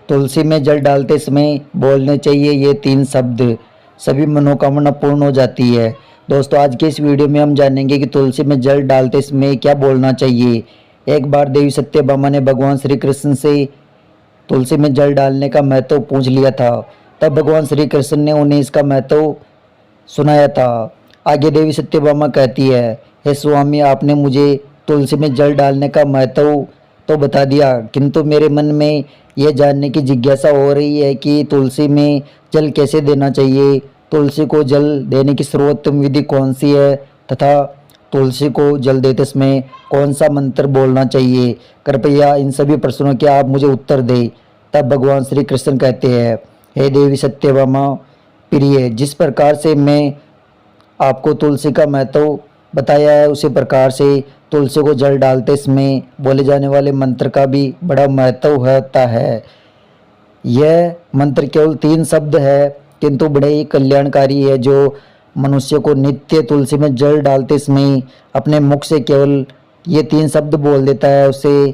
तुलसी में जल डालते समय बोलने चाहिए ये 3 शब्द, सभी मनोकामना पूर्ण हो जाती है। दोस्तों आज के इस वीडियो में हम जानेंगे कि तुलसी में जल डालते समय क्या बोलना चाहिए। एक बार देवी सत्यभामा ने भगवान श्री कृष्ण से तुलसी में जल डालने का महत्व पूछ लिया था। तब भगवान श्री कृष्ण ने उन्हें इसका महत्व सुनाया था। आगे देवी सत्यभामा कहती है, हे स्वामी, आपने मुझे तुलसी में जल डालने का महत्व तो बता दिया, किंतु मेरे मन में यह जानने की जिज्ञासा हो रही है कि तुलसी में जल कैसे देना चाहिए, तुलसी को जल देने की सर्वोत्तम विधि कौन सी है तथा तुलसी को जल देते समय कौन सा मंत्र बोलना चाहिए। कृपया इन सभी प्रश्नों के आप मुझे उत्तर दें। तब भगवान श्री कृष्ण कहते हैं, हे देवी सत्यभामा प्रिय, जिस प्रकार से मैं आपको तुलसी का महत्व बताया है उसी प्रकार से तुलसी को जल डालते समय बोले जाने वाले मंत्र का भी बड़ा महत्व होता है। यह मंत्र केवल 3 शब्द है किंतु बड़े ही कल्याणकारी है। जो मनुष्य को नित्य तुलसी में जल डालते समय अपने मुख से केवल ये 3 शब्द बोल देता है, उसे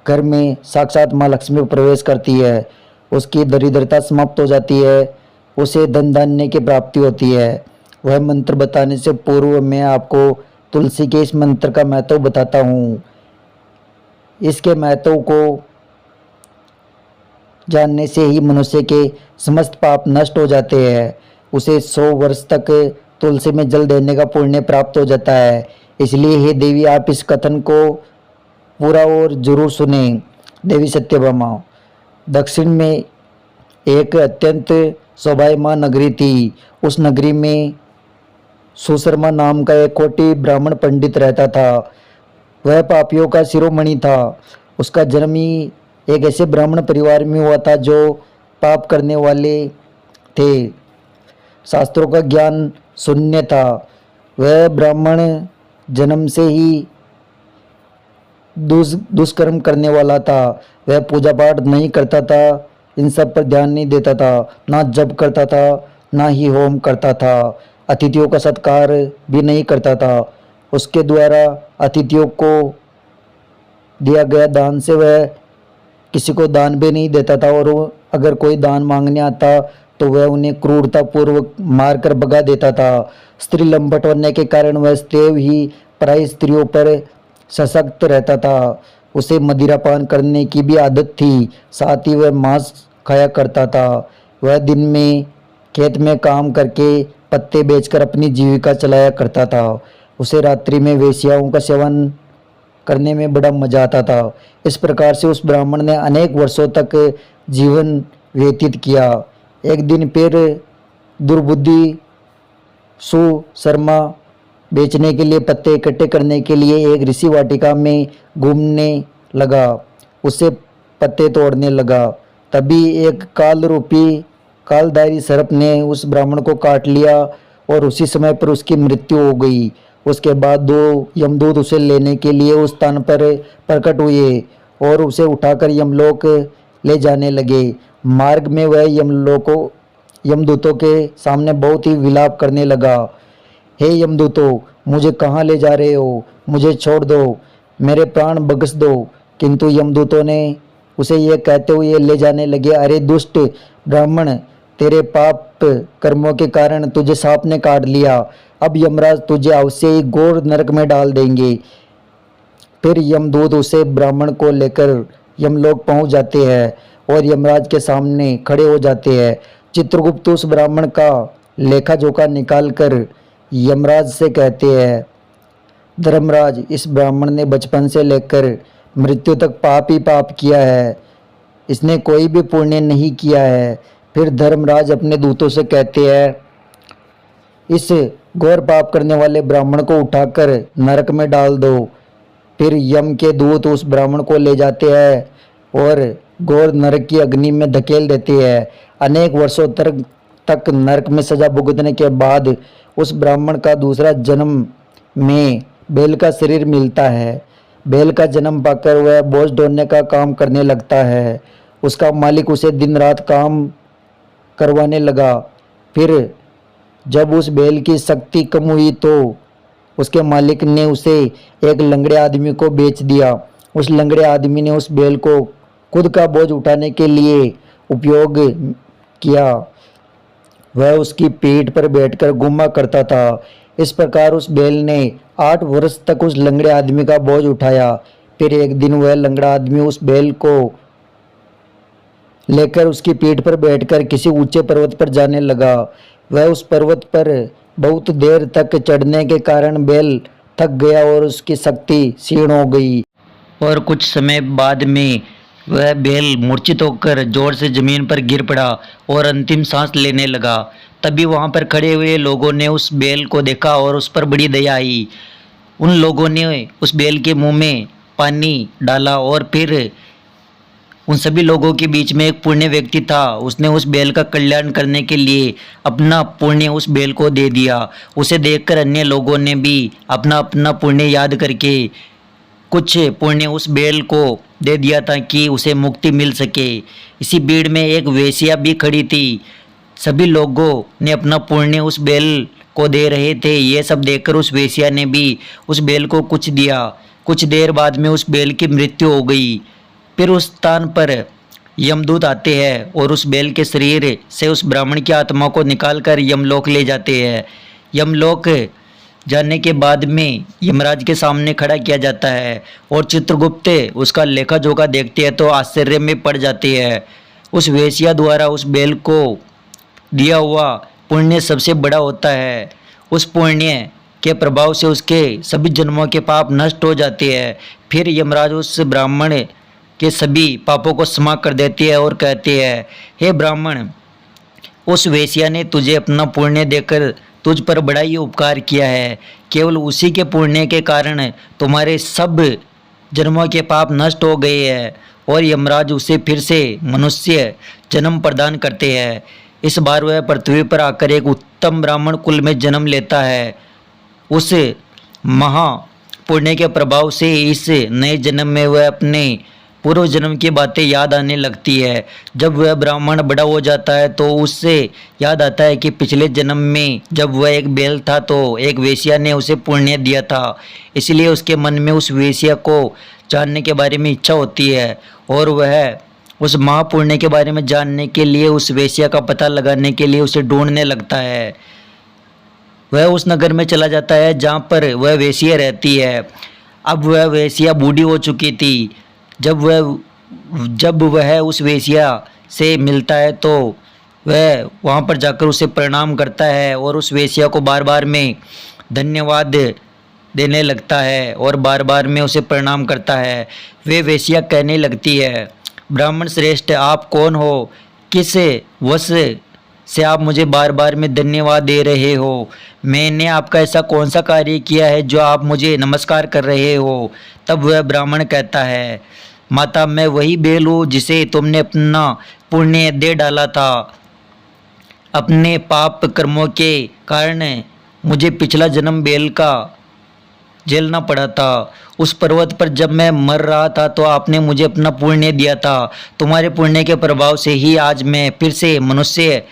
घर में साक्षात माँ लक्ष्मी प्रवेश करती है, उसकी दरिद्रता समाप्त हो जाती है, उसे धन धान्य की प्राप्ति होती है। वह मंत्र बताने से पूर्व मैं आपको तुलसी के इस मंत्र का महत्व बताता हूँ। इसके महत्व को जानने से ही मनुष्य के समस्त पाप नष्ट हो जाते हैं। उसे 100 वर्ष तक तुलसी में जल देने का पुण्य प्राप्त हो जाता है। इसलिए हे देवी, आप इस कथन को पूरा और जरूर सुने। देवी सत्यभामा, दक्षिण में एक अत्यंत शोभायमान नगरी थी। उस नगरी में सुशर्मा नाम का एक कोटि ब्राह्मण पंडित रहता था। वह पापियों का शिरोमणि था। उसका जन्म ही एक ऐसे ब्राह्मण परिवार में हुआ था जो पाप करने वाले थे, शास्त्रों का ज्ञान शून्य था। वह ब्राह्मण जन्म से ही दुष्कर्म करने वाला था। वह पूजा पाठ नहीं करता था, इन सब पर ध्यान नहीं देता था, ना जप करता था, ना ही होम करता था, अतिथियों का सत्कार भी नहीं करता था। उसके द्वारा अतिथियों को दिया गया दान से वह किसी को दान भी नहीं देता था, और अगर कोई दान मांगने आता तो वह उन्हें क्रूरतापूर्वक मारकर भगा देता था। स्त्री लंपट होने के कारण वह सदैव ही पराई स्त्रियों पर सशक्त रहता था। उसे मदिरापान करने की भी आदत थी, साथ ही वह मांस खाया करता था। वह दिन में खेत में काम करके पत्ते बेचकर अपनी जीविका चलाया करता था। उसे रात्रि में वेश्याओं का सेवन करने में बड़ा मजा आता था। इस प्रकार से उस ब्राह्मण ने अनेक वर्षों तक जीवन व्यतीत किया। एक दिन फिर दुर्बुद्धि सुशर्मा बेचने के लिए पत्ते इकट्ठे करने के लिए एक ऋषि वाटिका में घूमने लगा। उससे पत्ते तोड़ने लगा। तभी एक काल रूपी कालधारी सर्प ने उस ब्राह्मण को काट लिया और उसी समय पर उसकी मृत्यु हो गई। उसके बाद 2 यमदूत उसे लेने के लिए उस स्थान पर प्रकट हुए और उसे उठाकर यमलोक ले जाने लगे। मार्ग में वह यमदूतों के सामने बहुत ही विलाप करने लगा। हे यमदूतों, मुझे कहाँ ले जा रहे हो? मुझे छोड़ दो, मेरे प्राण बख्श दो। किंतु यमदूतों ने उसे यह कहते हुए ले जाने लगे, अरे दुष्ट ब्राह्मण, तेरे पाप कर्मों के कारण तुझे सांप ने काट लिया। अब यमराज तुझे अवश्य ही घोर नरक में डाल देंगे। फिर यमदूत उसे ब्राह्मण को लेकर यमलोक पहुंच जाते हैं और यमराज के सामने खड़े हो जाते हैं। चित्रगुप्त उस ब्राह्मण का लेखा जोखा निकाल कर यमराज से कहते हैं, धर्मराज, इस ब्राह्मण ने बचपन से लेकर मृत्यु तक पाप ही पाप किया है, इसने कोई भी पुण्य नहीं किया है। फिर धर्मराज अपने दूतों से कहते हैं, इस घोर पाप करने वाले ब्राह्मण को उठाकर नरक में डाल दो। फिर यम के दूत उस ब्राह्मण को ले जाते हैं और घोर नरक की अग्नि में धकेल देते हैं। अनेक वर्षों तक नरक में सजा भुगतने के बाद उस ब्राह्मण का दूसरा जन्म में बैल का शरीर मिलता है। बैल का जन्म पाकर वह बोझ ढोने का काम करने लगता है। उसका मालिक उसे दिन रात काम करवाने लगा। फिर जब उस बैल की शक्ति कम हुई तो उसके मालिक ने उसे एक लंगड़े आदमी को बेच दिया। उस लंगड़े आदमी ने उस बैल को खुद का बोझ उठाने के लिए उपयोग किया। वह उसकी पीठ पर बैठकर घूमा करता था। इस प्रकार उस बैल ने 8 वर्ष तक उस लंगड़े आदमी का बोझ उठाया। फिर एक दिन वह लंगड़ा आदमी उस बैल को लेकर उसकी पीठ पर बैठकर किसी ऊंचे पर्वत पर जाने लगा। वह उस पर्वत पर बहुत देर तक चढ़ने के कारण बैल थक गया और उसकी शक्ति क्षीण हो गई और कुछ समय बाद में वह बैल मूर्छित होकर जोर से जमीन पर गिर पड़ा और अंतिम सांस लेने लगा। तभी वहां पर खड़े हुए लोगों ने उस बैल को देखा और उस पर बड़ी दया आई। उन लोगों ने उस बैल के मुंह में पानी डाला और फिर उन सभी लोगों के बीच में एक पुण्य व्यक्ति था। उसने उस बैल का कल्याण करने के लिए अपना पुण्य उस बैल को दे दिया। उसे देखकर अन्य लोगों ने भी अपना अपना पुण्य याद करके कुछ पुण्य उस बैल को दे दिया ताकि उसे मुक्ति मिल सके। इसी भीड़ में एक वेश्या भी खड़ी थी। सभी लोगों ने अपना पुण्य उस बैल को दे रहे थे। ये सब देखकर उस वेश्या ने भी उस बैल को कुछ दिया। कुछ देर बाद में उस बैल की मृत्यु हो गई। फिर उस स्थान पर यमदूत आते हैं और उस बैल के शरीर से उस ब्राह्मण की आत्मा को निकालकर यमलोक ले जाते हैं। यमलोक जाने के बाद में यमराज के सामने खड़ा किया जाता है और चित्रगुप्त उसका लेखा जोखा देखते हैं तो आश्चर्य में पड़ जाते हैं। उस वेश्या द्वारा उस बैल को दिया हुआ पुण्य सबसे बड़ा होता है। उस पुण्य के प्रभाव से उसके सभी जन्मों के पाप नष्ट हो जाते हैं। फिर यमराज उस ब्राह्मण के सभी पापों को क्षमा कर देते हैं और कहते हैं, हे ब्राह्मण, उस वेश्या ने तुझे अपना पुण्य देकर तुझ पर बड़ा ही उपकार किया है। केवल उसी के पुण्य के कारण तुम्हारे सब जन्मों के पाप नष्ट हो गए हैं और यमराज उसे फिर से मनुष्य जन्म प्रदान करते हैं। इस बार वह पृथ्वी पर आकर एक उत्तम ब्राह्मण कुल में जन्म लेता है। उस महा पुण्य के प्रभाव से इस नए जन्म में वह अपने पूर्व जन्म की बातें याद आने लगती है। जब वह ब्राह्मण बड़ा हो जाता है तो उससे याद आता है कि पिछले जन्म में जब वह एक बैल था तो एक वेश्या ने उसे पुण्य दिया था। इसलिए उसके मन में उस वेश्या को जानने के बारे में इच्छा होती है और वह उस महापुण्य के बारे में जानने के लिए उस वेश्या का पता लगाने के लिए उसे ढूंढने लगता है। वह उस नगर में चला जाता है जहाँ पर वह वेश्या रहती है। अब वह वेश्या बूढ़ी हो चुकी थी। जब वह उस वेश्या से मिलता है तो वह वहाँ पर जाकर उसे प्रणाम करता है और उस वेश्या को बार बार में धन्यवाद देने लगता है और बार बार में उसे प्रणाम करता है। वे वेश्या कहने लगती है, ब्राह्मण श्रेष्ठ, आप कौन हो? किस वश से आप मुझे बार बार में धन्यवाद दे रहे हो? मैंने आपका ऐसा कौन सा कार्य किया है जो आप मुझे नमस्कार कर रहे हो? तब वह ब्राह्मण कहता है, माता, मैं वही बैल हूँ जिसे तुमने अपना पुण्य दे डाला था। अपने पाप कर्मों के कारण मुझे पिछला जन्म बैल का झेलना पड़ा था। उस पर्वत पर जब मैं मर रहा था तो आपने मुझे अपना पुण्य दिया था। तुम्हारे पुण्य के प्रभाव से ही आज मैं फिर से मनुष्य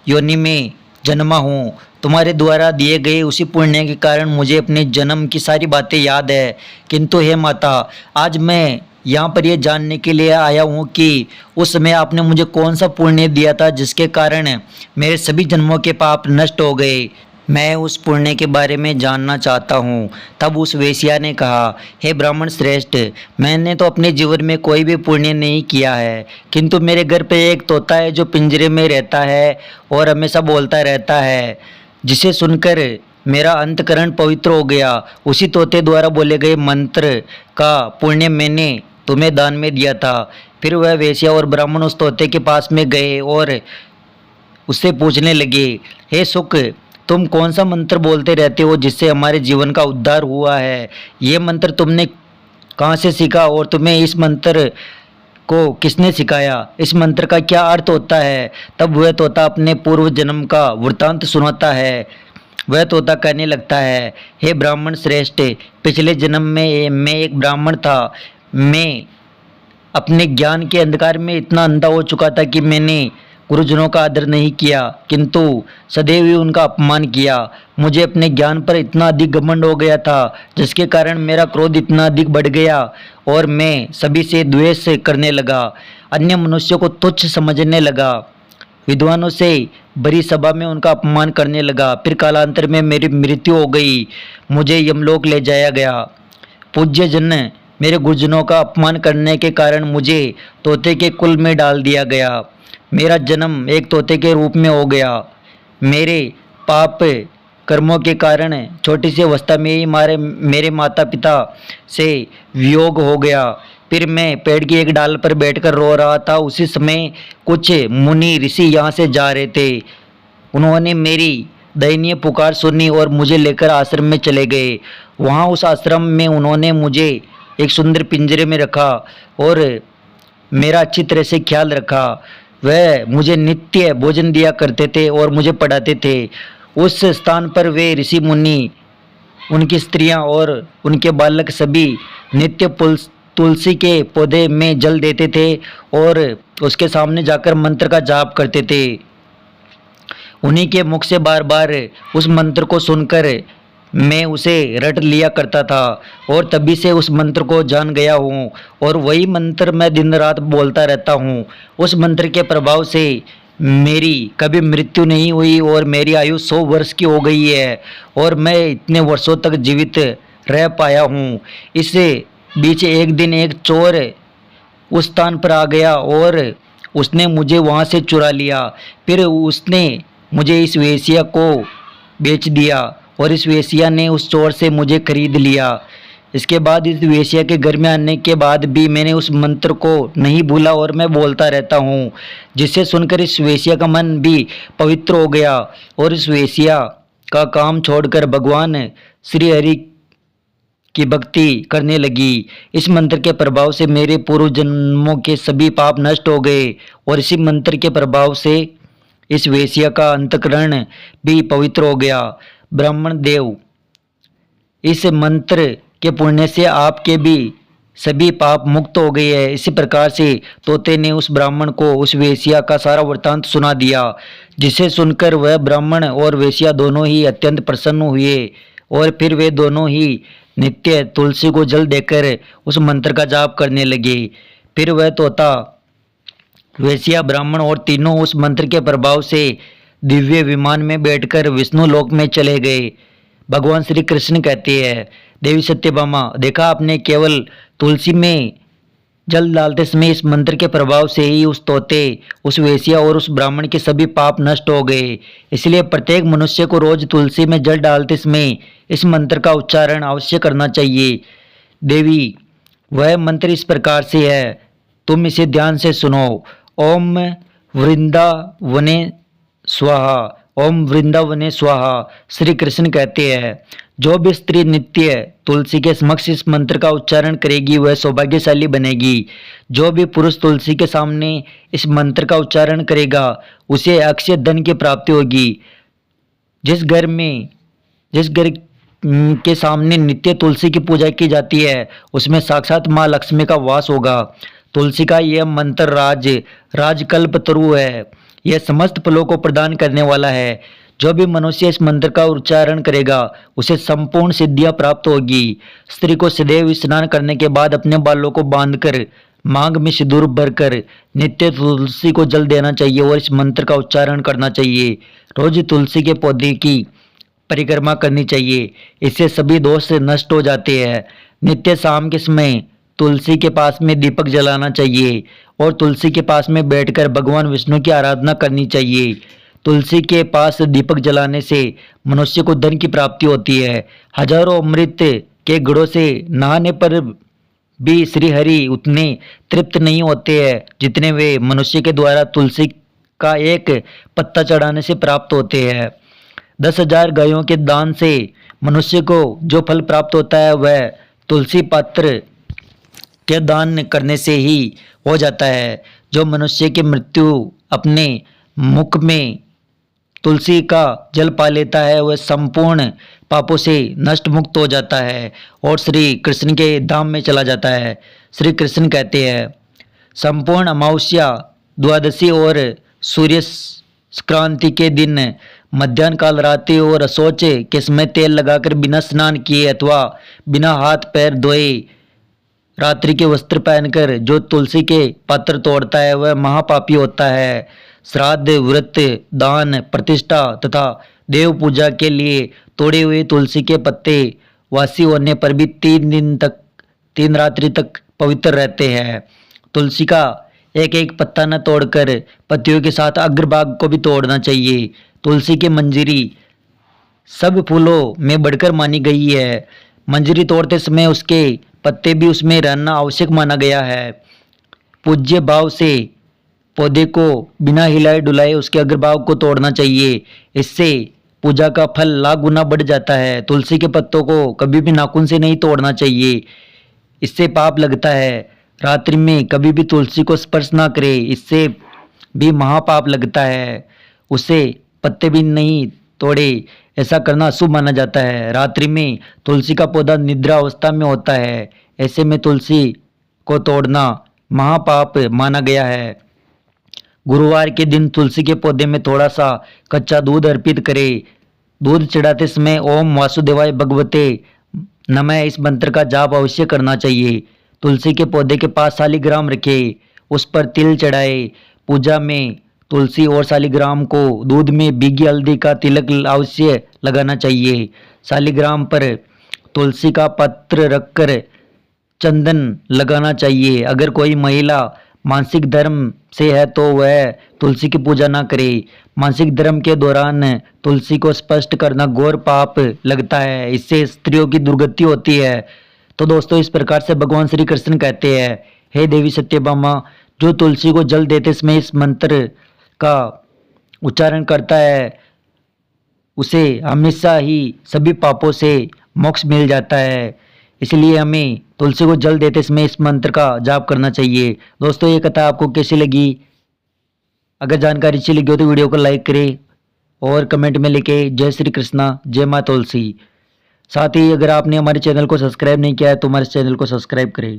योनि में जन्मा हूँ। तुम्हारे द्वारा दिए गए उसी पुण्य के कारण मुझे अपने जन्म की सारी बातें याद है। किंतु हे माता, आज मैं यहाँ पर यह जानने के लिए आया हूँ कि उस समय आपने मुझे कौन सा पुण्य दिया था जिसके कारण मेरे सभी जन्मों के पाप नष्ट हो गए। मैं उस पुण्य के बारे में जानना चाहता हूँ। तब उस वेश्या ने कहा, हे ब्राह्मण श्रेष्ठ, मैंने तो अपने जीवन में कोई भी पुण्य नहीं किया है, किंतु मेरे घर पे एक तोता है जो पिंजरे में रहता है और हमेशा बोलता रहता है, जिसे सुनकर मेरा अंतकरण पवित्र हो गया। उसी तोते द्वारा बोले गए मंत्र का पुण्य मैंने तुम्हें दान में दिया था। फिर वह वेश्या और ब्राह्मण उस तोते के पास में गए और उससे पूछने लगे, हे सुख, तुम कौन सा मंत्र बोलते रहते हो जिससे हमारे जीवन का उद्धार हुआ है? ये मंत्र तुमने कहाँ से सीखा और तुम्हें इस मंत्र को किसने सिखाया? इस मंत्र का क्या अर्थ होता है? तब वह तोता अपने पूर्व जन्म का वृत्तांत सुनाता है। वह तोता कहने लगता है, हे ब्राह्मण श्रेष्ठ, पिछले जन्म में मैं एक ब्राह्मण था। मैं अपने ज्ञान के अंधकार में इतना अंधा हो चुका था कि मैंने गुरुजनों का आदर नहीं किया, किंतु सदैव ही उनका अपमान किया। मुझे अपने ज्ञान पर इतना अधिक घमंड हो गया था, जिसके कारण मेरा क्रोध इतना अधिक बढ़ गया और मैं सभी से द्वेष करने लगा, अन्य मनुष्यों को तुच्छ समझने लगा, विद्वानों से बड़ी सभा में उनका अपमान करने लगा। फिर कालांतर में मेरी मृत्यु हो गई, मुझे यमलोक ले जाया गया। पूज्य जन, मेरे गुरुजनों का अपमान करने के कारण मुझे तोते के कुल में डाल दिया गया। मेरा जन्म एक तोते के रूप में हो गया। मेरे पाप कर्मों के कारण छोटी सी अवस्था में ही मेरे माता पिता से वियोग हो गया। फिर मैं पेड़ की एक डाल पर बैठकर रो रहा था। उसी समय कुछ मुनि ऋषि यहाँ से जा रहे थे। उन्होंने मेरी दयनीय पुकार सुनी और मुझे लेकर आश्रम में चले गए। वहाँ उस आश्रम में उन्होंने मुझे एक सुंदर पिंजरे में रखा और मेरा अच्छी तरह से ख्याल रखा। वह मुझे नित्य भोजन दिया करते थे और मुझे पढ़ाते थे। उस स्थान पर वे ऋषि मुनि, उनकी स्त्रियां और उनके बालक सभी नित्य तुलसी के पौधे में जल देते थे और उसके सामने जाकर मंत्र का जाप करते थे। उन्हीं के मुख से बार बार उस मंत्र को सुनकर मैं उसे रट लिया करता था और तभी से उस मंत्र को जान गया हूँ और वही मंत्र मैं दिन रात बोलता रहता हूँ। उस मंत्र के प्रभाव से मेरी कभी मृत्यु नहीं हुई और मेरी आयु 100 वर्ष की हो गई है और मैं इतने वर्षों तक जीवित रह पाया हूँ। इस बीच एक दिन एक चोर उस स्थान पर आ गया और उसने मुझे वहाँ से चुरा लिया। फिर उसने मुझे इस वेश्या को बेच दिया और इस वेश्या ने उस चोर से मुझे खरीद लिया। इसके बाद इस वेश्या के घर में आने के बाद भी मैंने उस मंत्र को नहीं भूला और मैं बोलता रहता हूँ, जिसे सुनकर इस वेश्या का मन भी पवित्र हो गया और इस वेश्या का काम छोड़कर भगवान श्री हरि की भक्ति करने लगी। इस मंत्र के प्रभाव से मेरे पूर्व जन्मों के सभी पाप नष्ट हो गए और इसी मंत्र के प्रभाव से इस वेश्या का अंतःकरण भी पवित्र हो गया। ब्राह्मण देव, इस मंत्र के पुण्य से आपके भी सभी पाप मुक्त हो गए हैं। इसी प्रकार से तोते ने उस ब्राह्मण को उस वेश्या का सारा वृत्तांत सुना दिया, जिसे सुनकर वह ब्राह्मण और वेश्या दोनों ही अत्यंत प्रसन्न हुए और फिर वे दोनों ही नित्य तुलसी को जल देकर उस मंत्र का जाप करने लगे। फिर वह तोता, वेश्या, ब्राह्मण और तीनों उस मंत्र के प्रभाव से दिव्य विमान में बैठकर विष्णु लोक में चले गए। भगवान श्री कृष्ण कहते हैं, देवी सत्यभामा, देखा आपने, केवल तुलसी में जल डालते समय इस मंत्र के प्रभाव से ही उस तोते, उस वेश्या और उस ब्राह्मण के सभी पाप नष्ट हो गए। इसलिए प्रत्येक मनुष्य को रोज तुलसी में जल डालते समय इस मंत्र का उच्चारण अवश्य करना चाहिए। देवी, वह मंत्र इस प्रकार से है, तुम इसे ध्यान से सुनो। ओम वृंदावने स्वाहा, ओम वृंदावने स्वाहा। श्री कृष्ण कहते हैं, जो भी स्त्री नित्य तुलसी के समक्ष इस मंत्र का उच्चारण करेगी वह सौभाग्यशाली बनेगी। जो भी पुरुष तुलसी के सामने इस मंत्र का उच्चारण करेगा उसे अक्षय धन की प्राप्ति होगी। जिस घर के सामने नित्य तुलसी की पूजा की जाती है उसमें साक्षात माँ लक्ष्मी का वास होगा। तुलसी का यह मंत्र राजकल्प तरु है, यह समस्त फलों को प्रदान करने वाला है। जो भी मनुष्य इस मंत्र का उच्चारण करेगा उसे संपूर्ण सिद्धियां प्राप्त होगी। स्त्री को सदैव स्नान करने के बाद अपने बालों को बांधकर मांग में सिंदूर भरकर नित्य तुलसी को जल देना चाहिए और इस मंत्र का उच्चारण करना चाहिए। रोज तुलसी के पौधे की परिक्रमा करनी चाहिए, इससे सभी दोष नष्ट हो जाते हैं। नित्य शाम के समय तुलसी के पास में दीपक जलाना चाहिए और तुलसी के पास में बैठकर भगवान विष्णु की आराधना करनी चाहिए। तुलसी के पास दीपक जलाने से मनुष्य को धन की प्राप्ति होती है। हजारों अमृत के घड़ों से नहाने पर भी श्री हरि उतने तृप्त नहीं होते हैं जितने वे मनुष्य के द्वारा तुलसी का एक पत्ता चढ़ाने से प्राप्त होते हैं। 10,000 गायों के दान से मनुष्य को जो फल प्राप्त होता है वह तुलसी पत्र के दान करने से ही हो जाता है। जो मनुष्य की मृत्यु अपने मुख में तुलसी का जल पा लेता है वह संपूर्ण पापों से नष्ट मुक्त हो जाता है और श्री कृष्ण के धाम में चला जाता है। श्री कृष्ण कहते हैं, संपूर्ण अमावस्या, द्वादशी और सूर्य संक्रांति के दिन मध्याह्न काल रात्रि और असोच के समय तेल लगाकर बिना स्नान किए अथवा बिना हाथ पैर धोए रात्रि के वस्त्र पहनकर जो तुलसी के पत्र तोड़ता है वह महापापी होता है। श्राद्ध, व्रत, दान, प्रतिष्ठा तथा देव पूजा के लिए तोड़े हुए तुलसी के पत्ते वासी होने पर भी 3 रात्रि तक पवित्र रहते हैं। तुलसी का एक एक पत्ता न तोड़कर पत्तियों के साथ अग्रभाग को भी तोड़ना चाहिए। तुलसी की मंजरी सब फूलों में बढ़कर मानी गई है। मंजरी तोड़ते समय उसके पत्ते भी उसमें रहना आवश्यक माना गया है। पूज्य भाव से पौधे को बिना हिलाए डुलाए उसके अग्रभाग को तोड़ना चाहिए। इससे पूजा का फल लाख गुना बढ़ जाता है। तुलसी के पत्तों को कभी भी नाखून से नहीं तोड़ना चाहिए, इससे पाप लगता है। रात्रि में कभी भी तुलसी को स्पर्श ना करे, इससे भी महापाप लगता है। उसे पत्ते भी नहीं तोड़े, ऐसा करना अशुभ माना जाता है। रात्रि में तुलसी का पौधा निद्रा अवस्था में होता है, ऐसे में तुलसी को तोड़ना महापाप माना गया है। गुरुवार के दिन तुलसी के पौधे में थोड़ा सा कच्चा दूध अर्पित करें। दूध चढ़ाते समय ओम वासुदेवाय भगवते नमः इस मंत्र का जाप अवश्य करना चाहिए। तुलसी के पौधे के पास शालिग्राम रखें, उस पर तिल चढ़ाए। पूजा में तुलसी और शालिग्राम को दूध में भीगी हल्दी का तिलक अवश्य लगाना चाहिए। शालिग्राम पर तुलसी का पत्र रखकर चंदन लगाना चाहिए। अगर कोई महिला मासिक धर्म से है तो वह तुलसी की पूजा ना करे। मासिक धर्म के दौरान तुलसी को स्पष्ट करना घोर पाप लगता है, इससे स्त्रियों की दुर्गति होती है। तो दोस्तों, इस प्रकार से भगवान श्री कृष्ण कहते हैं, हे देवी सत्यभामा, जो तुलसी को जल देते समय इस मंत्र का उच्चारण करता है उसे हमेशा ही सभी पापों से मोक्ष मिल जाता है। इसलिए हमें तुलसी को जल देते समय इस मंत्र का जाप करना चाहिए। दोस्तों, ये कथा आपको कैसी लगी? अगर जानकारी अच्छी लगी हो तो वीडियो को लाइक करें और कमेंट में लिखे जय श्री कृष्णा, जय माँ तुलसी। साथ ही अगर आपने हमारे चैनल को सब्सक्राइब नहीं किया है तो हमारे चैनल को सब्सक्राइब करें।